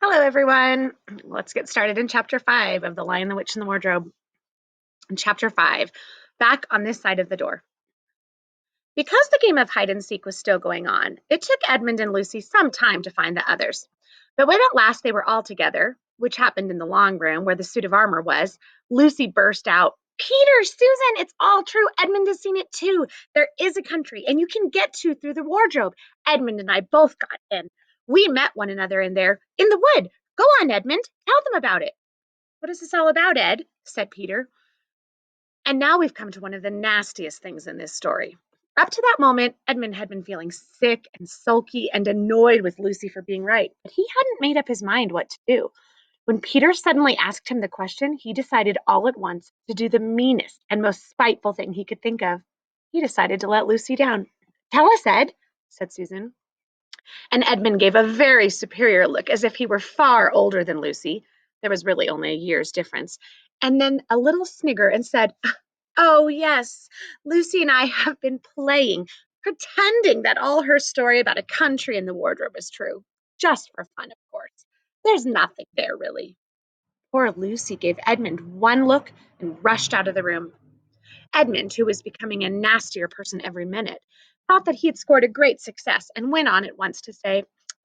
Hello, everyone. Let's get started in chapter 5 of The Lion, the Witch, and the Wardrobe. In chapter 5, back on this side of the door. Because the game of hide and seek was still going on, it took Edmund and Lucy some time to find the others. But when at last they were all together, which happened in the long room where the suit of armor was, Lucy burst out, "Peter, Susan, it's all true. Edmund has seen it too. There is a country, and you can get to through the wardrobe. Edmund and I both got in. We met one another in there, in the wood. Go on, Edmund, tell them about it." "What is this all about, Ed?" said Peter. And now we've come to one of the nastiest things in this story. Up to that moment, Edmund had been feeling sick and sulky and annoyed with Lucy for being right, but he hadn't made up his mind what to do. When Peter suddenly asked him the question, he decided all at once to do the meanest and most spiteful thing he could think of. He decided to let Lucy down. "Tell us, Ed," said Susan. And Edmund gave a very superior look, as if he were far older than Lucy. There was really only a year's difference. And then a little snigger and said, "Oh, yes, Lucy and I have been playing, pretending that all her story about a country in the wardrobe is true. Just for fun, of course. There's nothing there, really." Poor Lucy gave Edmund one look and rushed out of the room. Edmund, who was becoming a nastier person every minute, thought that he had scored a great success and went on at once to say,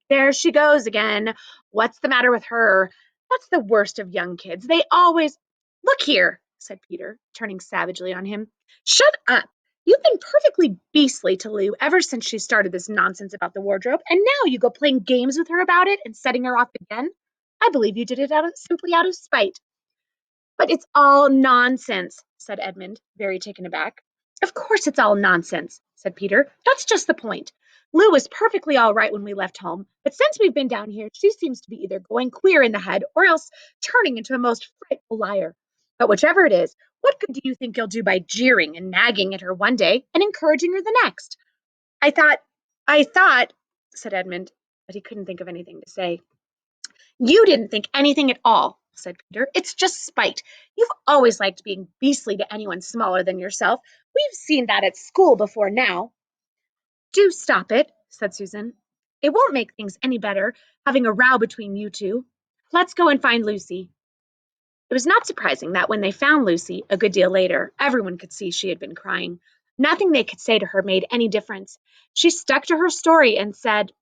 "There she goes again. What's the matter with her? That's the worst of young kids. They always—" "Look here," said Peter, turning savagely on him. "Shut up. You've been perfectly beastly to Lou ever since she started this nonsense about the wardrobe, and now you go playing games with her about it and setting her off again. I believe you did it simply out of spite." "But it's all nonsense," said Edmund, very taken aback. "Of course it's all nonsense," said Peter. "That's just the point. Lou was perfectly all right when we left home, but since we've been down here, she seems to be either going queer in the head or else turning into a most frightful liar. But whichever it is, what good do you think you'll do by jeering and nagging at her one day and encouraging her the next?" I thought," said Edmund, but he couldn't think of anything to say. "You didn't think anything at all," said Peter. "It's just spite. You've always liked being beastly to anyone smaller than yourself. We've seen that at school before now." "Do stop it," said Susan. "It won't make things any better, having a row between you two. Let's go and find Lucy." It was not surprising that when they found Lucy, a good deal later, everyone could see she had been crying. Nothing they could say to her made any difference. She stuck to her story and said,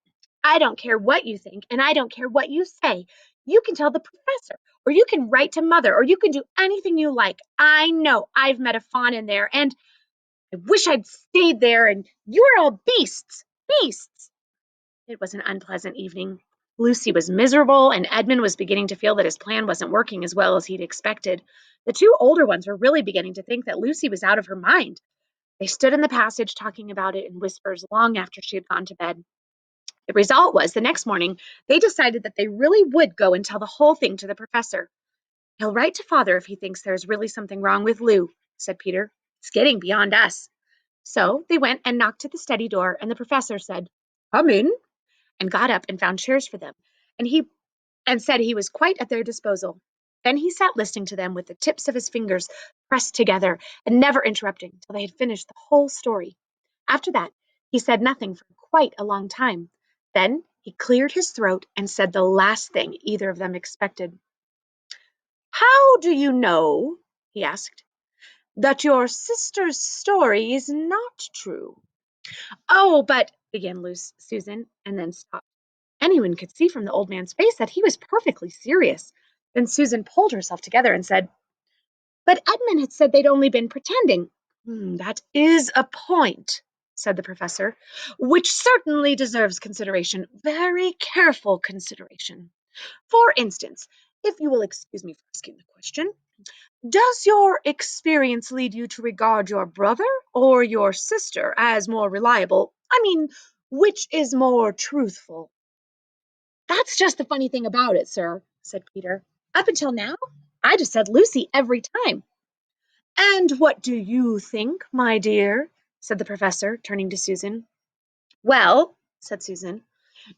"I don't care what you think, and I don't care what you say. You can tell the professor, or you can write to mother, or you can do anything you like. I know I've met a fawn in there, and I wish I'd stayed there, and you are all beasts, beasts." It was an unpleasant evening. Lucy was miserable, and Edmund was beginning to feel that his plan wasn't working as well as he'd expected. The two older ones were really beginning to think that Lucy was out of her mind. They stood in the passage talking about it in whispers long after she had gone to bed. The result was, the next morning, they decided that they really would go and tell the whole thing to the professor. "He'll write to father if he thinks there's really something wrong with Lou," said Peter. "It's getting beyond us." So they went and knocked at the study door, and the professor said, "Come in," and got up and found chairs for them, and said he was quite at their disposal. Then he sat listening to them with the tips of his fingers pressed together and never interrupting till they had finished the whole story. After that, he said nothing for quite a long time. Then he cleared his throat and said the last thing either of them expected. "How do you know," he asked, "that your sister's story is not true?" "Oh, but—" began Susan, and then stopped. Anyone could see from the old man's face that he was perfectly serious. Then Susan pulled herself together and said, "But Edmund had said they'd only been pretending." "That is a point," said the professor, "which certainly deserves consideration, very careful consideration. For instance, if you will excuse me for asking the question, does your experience lead you to regard your brother or your sister as more reliable? I mean, which is more truthful?" "That's just the funny thing about it, sir," said Peter. "Up until now, I just said Lucy every time." "And what do you think, my dear?" said the professor, turning to Susan. "Well," said Susan,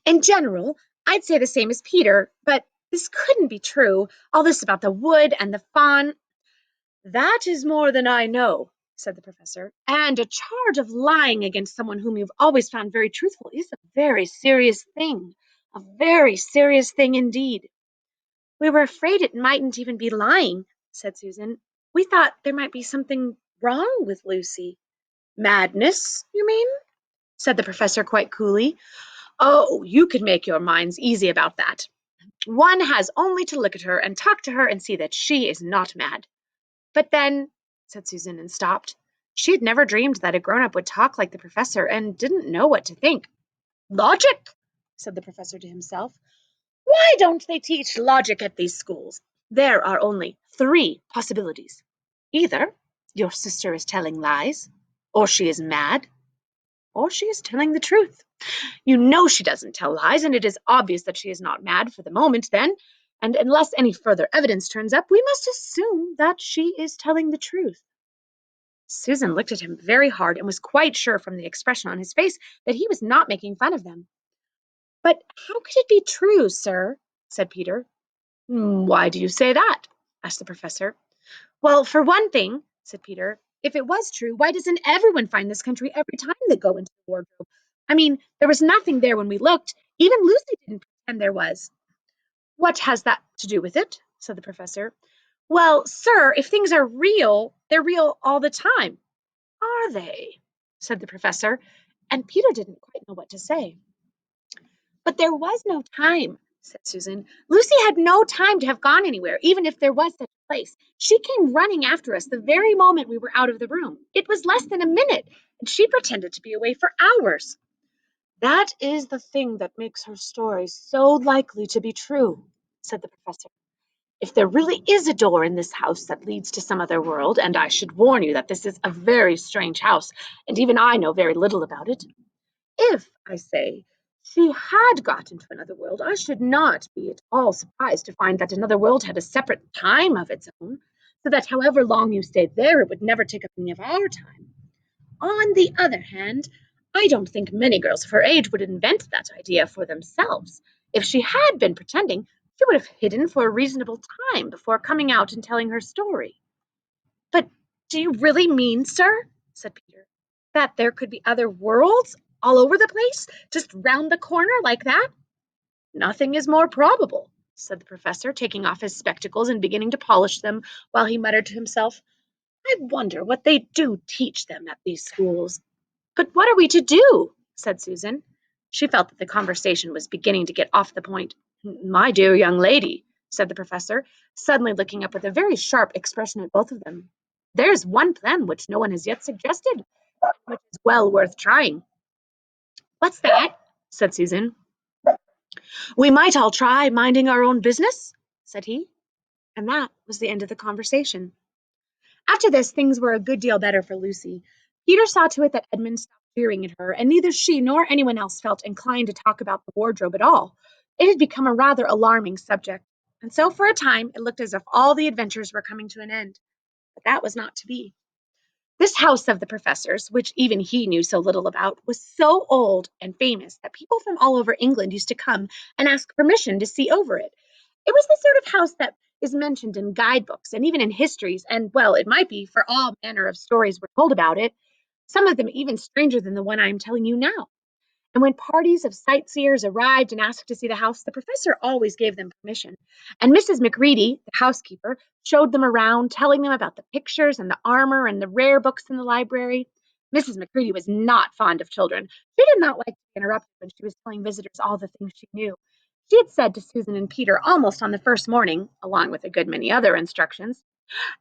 "in general, I'd say the same as Peter, but this couldn't be true, all this about the wood and the fawn." "That is more than I know," said the professor, "and a charge of lying against someone whom you've always found very truthful is a very serious thing. A very serious thing indeed. We were afraid it mightn't even be lying, said Susan. We thought there might be something wrong with Lucy. Madness, you mean? Said the professor quite coolly. Oh, you can make your minds easy about that. One has only to look at her and talk to her and see that she is not mad. But then, said Susan and stopped. She had never dreamed that a grown-up would talk like the professor and didn't know what to think. Logic, said the professor to himself. Why don't they teach logic at these schools? There are only three possibilities. Either your sister is telling lies, or she is mad, or she is telling the truth. You know she doesn't tell lies, and it is obvious that she is not mad for the moment then, and unless any further evidence turns up, we must assume that she is telling the truth. Susan looked at him very hard and was quite sure from the expression on his face that he was not making fun of them. But how could it be true, sir? Said Peter. Why do you say that? Asked the professor. Well, for one thing, said Peter, if it was true, why doesn't everyone find this country every time they go into the wardrobe? I mean, there was nothing there when we looked. Even Lucy didn't pretend there was. What has that to do with it? Said the professor. Well, sir, if things are real, they're real all the time. Are they? Said the professor, and Peter didn't quite know what to say. But there was no time, said Susan. Lucy had no time to have gone anywhere, even if there was such a place. She came running after us the very moment we were out of the room. It was less than a minute, and she pretended to be away for hours. That is the thing that makes her story so likely to be true, said the professor. If there really is a door in this house that leads to some other world, and I should warn you that this is a very strange house, and even I know very little about it, if, I say, she had got into another world, I should not be at all surprised to find that another world had a separate time of its own, so that however long you stayed there, it would never take up any of our time. On the other hand, I don't think many girls of her age would invent that idea for themselves. If she had been pretending, she would have hidden for a reasonable time before coming out and telling her story. But do you really mean, sir, said Peter, that there could be other worlds all over the place, just round the corner like that? Nothing is more probable, said the professor, taking off his spectacles and beginning to polish them while he muttered to himself, I wonder what they do teach them at these schools. But what are we to do? Said Susan. She felt that the conversation was beginning to get off the point. My dear young lady, said the professor, suddenly looking up with a very sharp expression at both of them. There's one plan which no one has yet suggested, which is well worth trying. What's that? Said Susan. We might all try minding our own business, said he. And that was the end of the conversation. After this, things were a good deal better for Lucy. Peter saw to it that Edmund stopped jeering at her, and neither she nor anyone else felt inclined to talk about the wardrobe at all. It had become a rather alarming subject, and so for a time it looked as if all the adventures were coming to an end. But that was not to be. This house of the professor's, which even he knew so little about, was so old and famous that people from all over England used to come and ask permission to see over it. It was the sort of house that is mentioned in guidebooks and even in histories, and well, it might be, for all manner of stories were told about it, some of them even stranger than the one I am telling you now. And when parties of sightseers arrived and asked to see the house, the professor always gave them permission. And Mrs. Macready, the housekeeper, showed them around, telling them about the pictures and the armor and the rare books in the library. Mrs. Macready was not fond of children. She did not like to be interrupted when she was telling visitors all the things she knew. She had said to Susan and Peter almost on the first morning, along with a good many other instructions,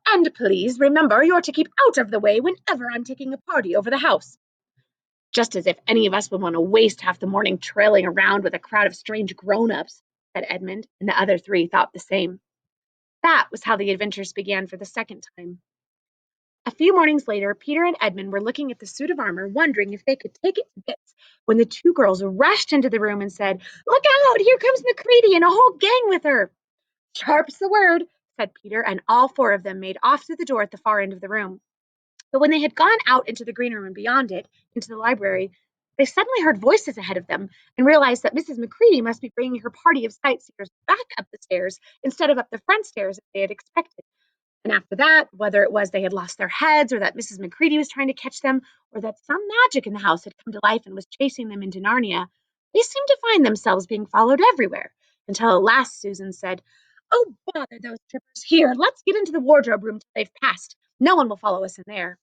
and please remember you're to keep out of the way whenever I'm taking a party over the house. Just as if any of us would want to waste half the morning trailing around with a crowd of strange grown-ups, said Edmund, and the other three thought the same. That was how the adventures began for the second time. A few mornings later, Peter and Edmund were looking at the suit of armor, wondering if they could take it to bits, when the two girls rushed into the room and said, Look out! Here comes Macready and a whole gang with her! Sharp's the word, said Peter, and all four of them made off to the door at the far end of the room. But when they had gone out into the green room and beyond it, into the library, they suddenly heard voices ahead of them and realized that Mrs. Macready must be bringing her party of sightseers back up the stairs instead of up the front stairs as they had expected. And after that, whether it was they had lost their heads or that Mrs. Macready was trying to catch them or that some magic in the house had come to life and was chasing them into Narnia, They seemed to find themselves being followed everywhere, until at last Susan said, "Oh, bother those trippers. Here, let's get into the wardrobe room till they've passed. No one will follow us in there."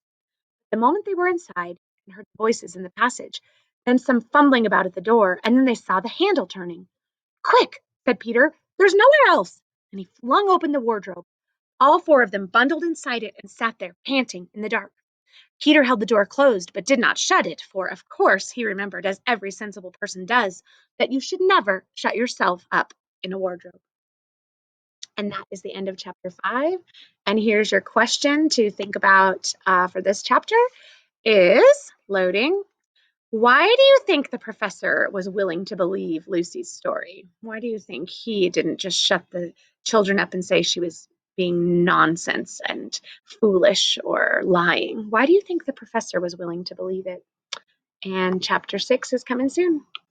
The moment they were inside and heard voices in the passage, then some fumbling about at the door, and then they saw the handle turning. "Quick," said Peter, "there's nowhere else." And he flung open the wardrobe. All four of them bundled inside it and sat there, panting in the dark. Peter held the door closed, but did not shut it, for of course he remembered, as every sensible person does, that you should never shut yourself up in a wardrobe. And that is the end of chapter 5. And here's your question to think about for this chapter is loading. Why do you think the professor was willing to believe Lucy's story? Why do you think he didn't just shut the children up and say she was being nonsense and foolish or lying? Why do you think the professor was willing to believe it? And chapter 6 is coming soon.